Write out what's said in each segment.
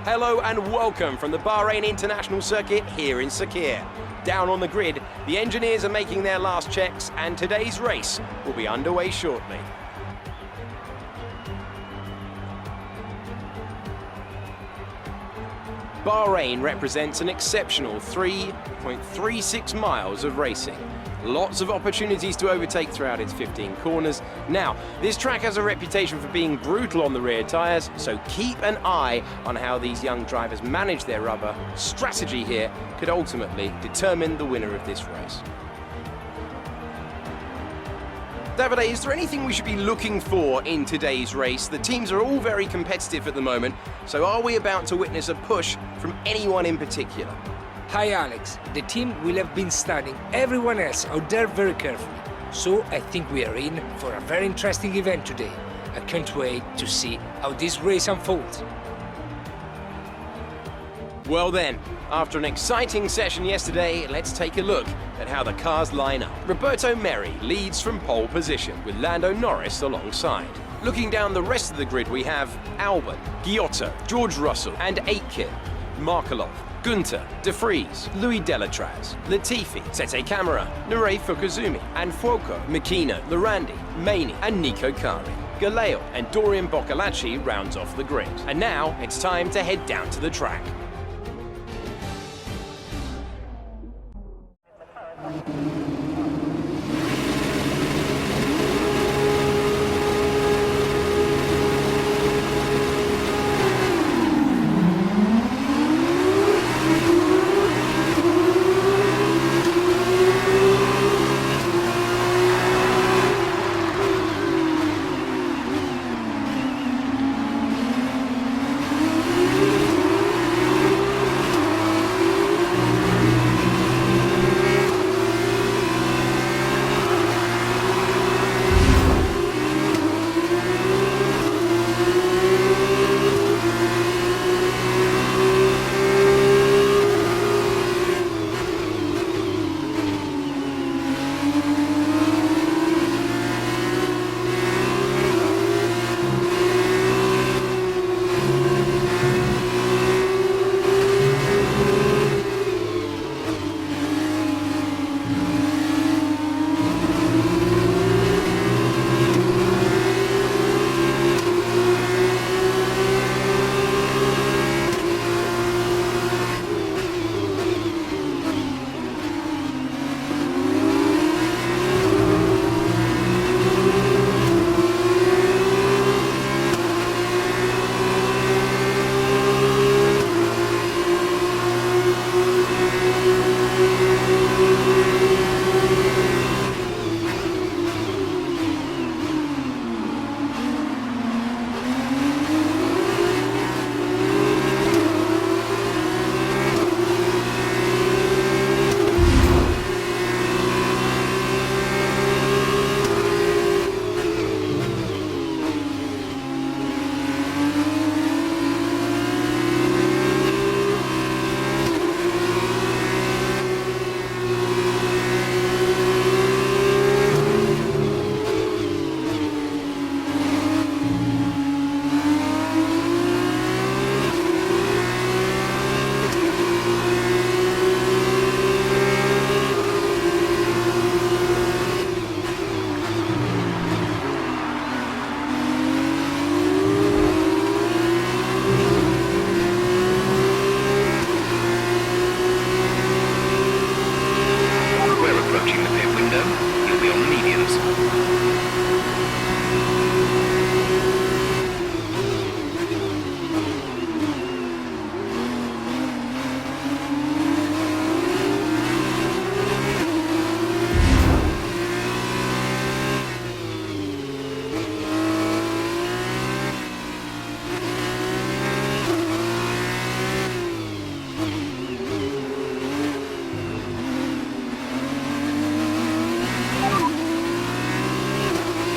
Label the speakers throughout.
Speaker 1: Hello and welcome from the Bahrain International Circuit here in Sakhir. Down on the grid, the engineers are making their last checks and today's race will be underway shortly. Bahrain represents an exceptional 3.36 miles of racing. Lots of opportunities to overtake throughout its 15 corners. Now, this track has a reputation for being brutal on the rear tyres, so keep an eye on how these young drivers manage their rubber. Strategy here could ultimately determine the winner of this race. Davide, is there anything we should be looking for in today's race? The teams are all very competitive at the moment, so are we about to witness a push from anyone in particular?
Speaker 2: Hi Alex, the team will have been studying everyone else out there very carefully, so I think we are in for a very interesting event today. I can't wait to see how this race unfolds.
Speaker 1: Well then, after an exciting session yesterday, let's take a look at how the cars line up. Roberto Merri leads from pole position with Lando Norris alongside. Looking down the rest of the grid, we have Albon, Giotto, George Russell and Aitken, Markelov, Gunter, De Vries, Louis Delatraz, Latifi, Sete Camara, Nurey Fukuzumi, and Fuoco, Makina, Lorandi, Maney, and Nico Kari. Galeo and Dorian Boccolacci rounds off the grid. And now it's time to head down to the track.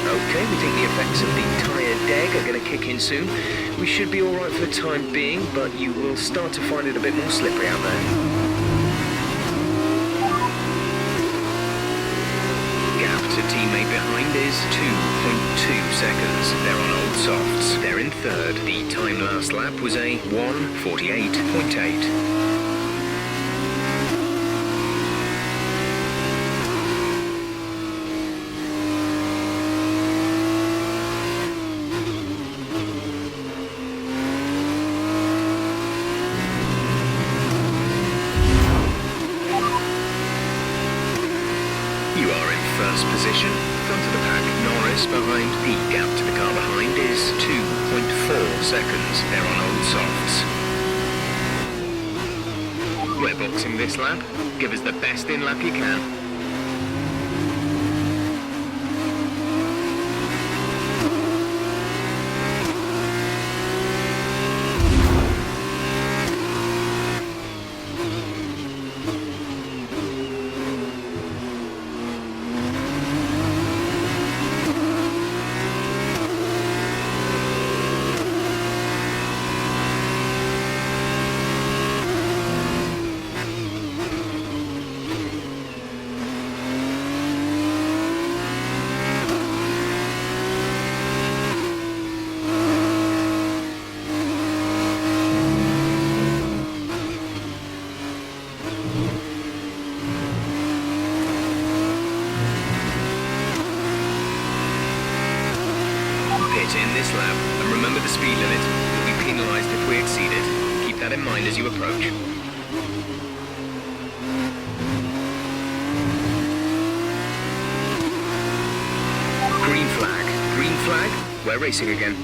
Speaker 3: Okay, we think the effects of the tyre deg are going to kick in soon. We should be alright for the time being, but you will start to find it a bit more slippery out there. Gap to Team teammate behind is 2.2 seconds. They're on old softs. They're in third. The time last lap was a 1:48.8. First position, front of the pack. Norris behind. The gap to the car behind is 2.4 seconds. They're on old softs. We're boxing this lap. Give us the best in lap you can. In this lap, and remember the speed limit. You'll be penalised if we exceed it. Keep that in mind as you approach. Green flag. Green flag. We're racing again.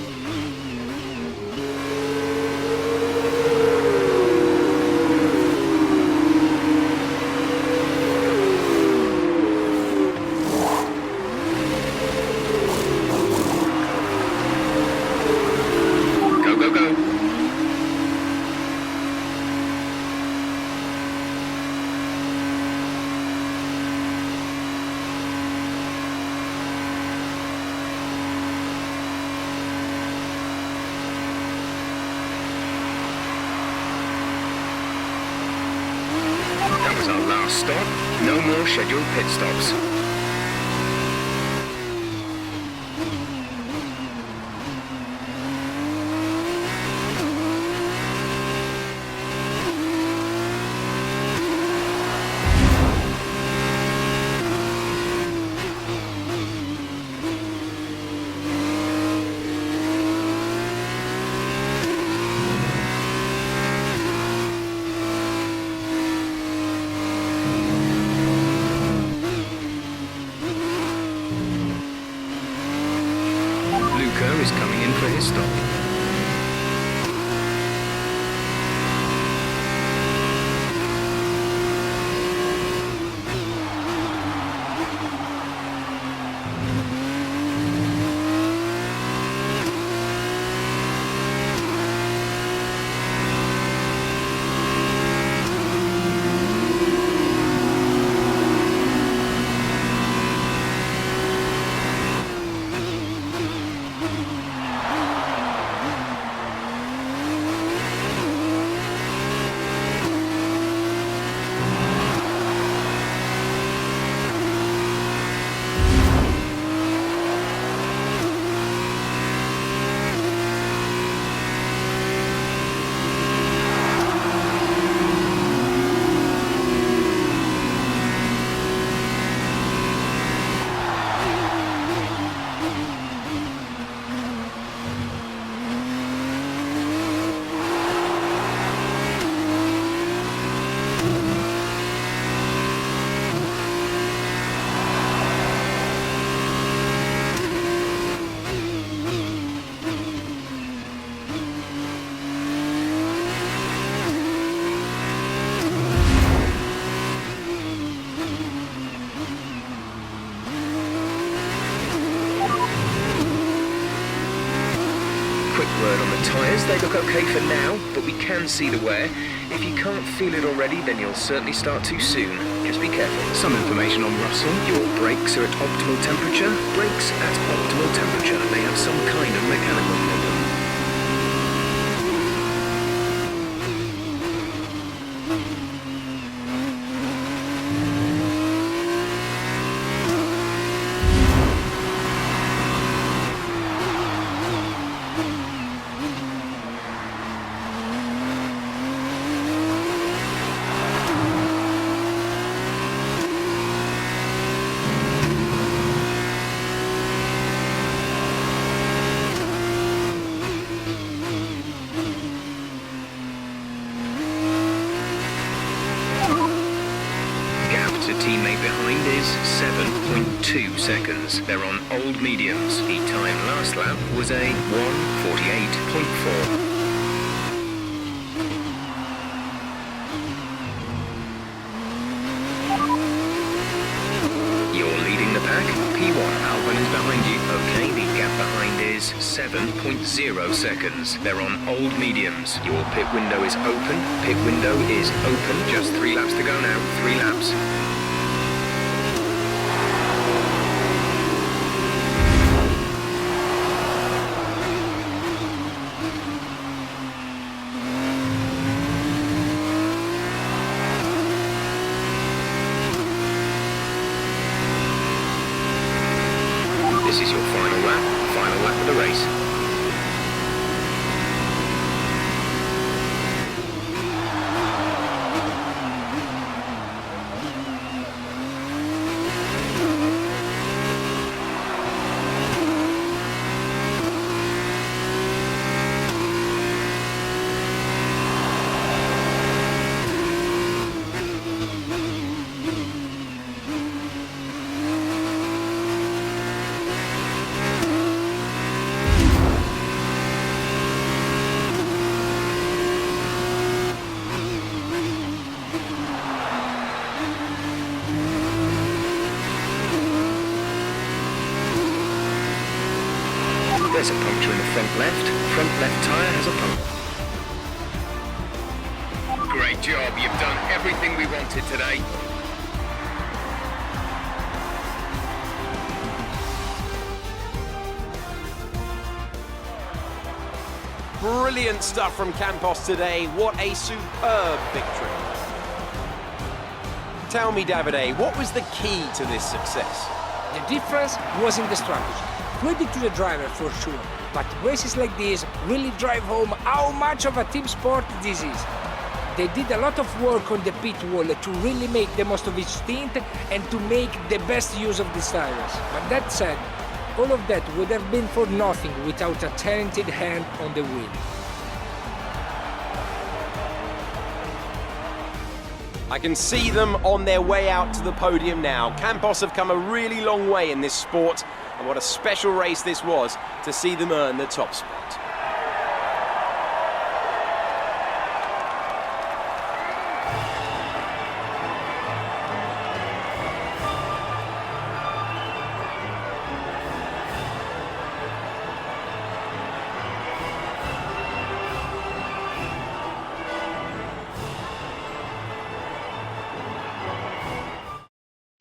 Speaker 3: That was our last stop. No more scheduled pit stops. Is coming in for his stop. Word on the tyres, they look okay for now, but we can see the wear. If you can't feel it already, then you'll certainly start too soon. Just be careful. Some information on Russell. Your brakes are at optimal temperature. Brakes at optimal temperature. They have some kind of mechanical problem. 7.2 seconds. They're on old mediums. The time last lap was a 1:48.4. You're leading the pack. P1, Albon is behind you. Okay, the gap behind is 7.0 seconds. They're on old mediums. Your pit window is open. Pit window is open. Just 3 laps to go now. 3 laps. This is your final lap of the race. There's a puncture in the front left. Front left tyre has a puncture. Great job. You've done everything we wanted today.
Speaker 1: Brilliant stuff from Campos today. What a superb victory. Tell me, Davide, what was the key to this success?
Speaker 2: The difference was in the strategy. Credit to the driver for sure, but races like this really drive home how much of a team sport this is. They did a lot of work on the pit wall to really make the most of each stint and to make the best use of these tires. But that said, all of that would have been for nothing without a talented hand on the wheel.
Speaker 1: I can see them on their way out to the podium now. Campos have come a really long way in this sport, and what a special race this was to see them earn the top spot.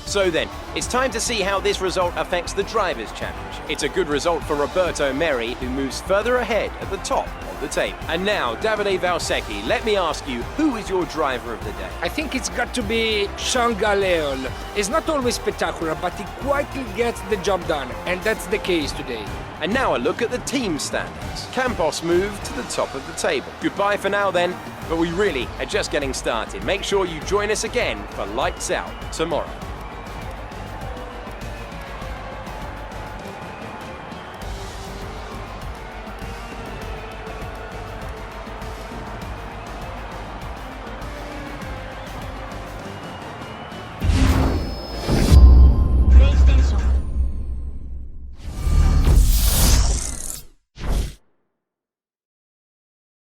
Speaker 1: So then, it's time to see how this result affects the Drivers' Championship. It's a good result for Roberto Merhi, who moves further ahead at the top of the table. And now, Davide Valsecchi, let me ask you, who is your driver of the day?
Speaker 2: I think it's got to be Sean Galeol. He's not always spectacular, but he quietly gets the job done, and that's the case today.
Speaker 1: And now a look at the team standings. Campos moved to the top of the table. Goodbye for now then, but we really are just getting started. Make sure you join us again for Lights Out tomorrow.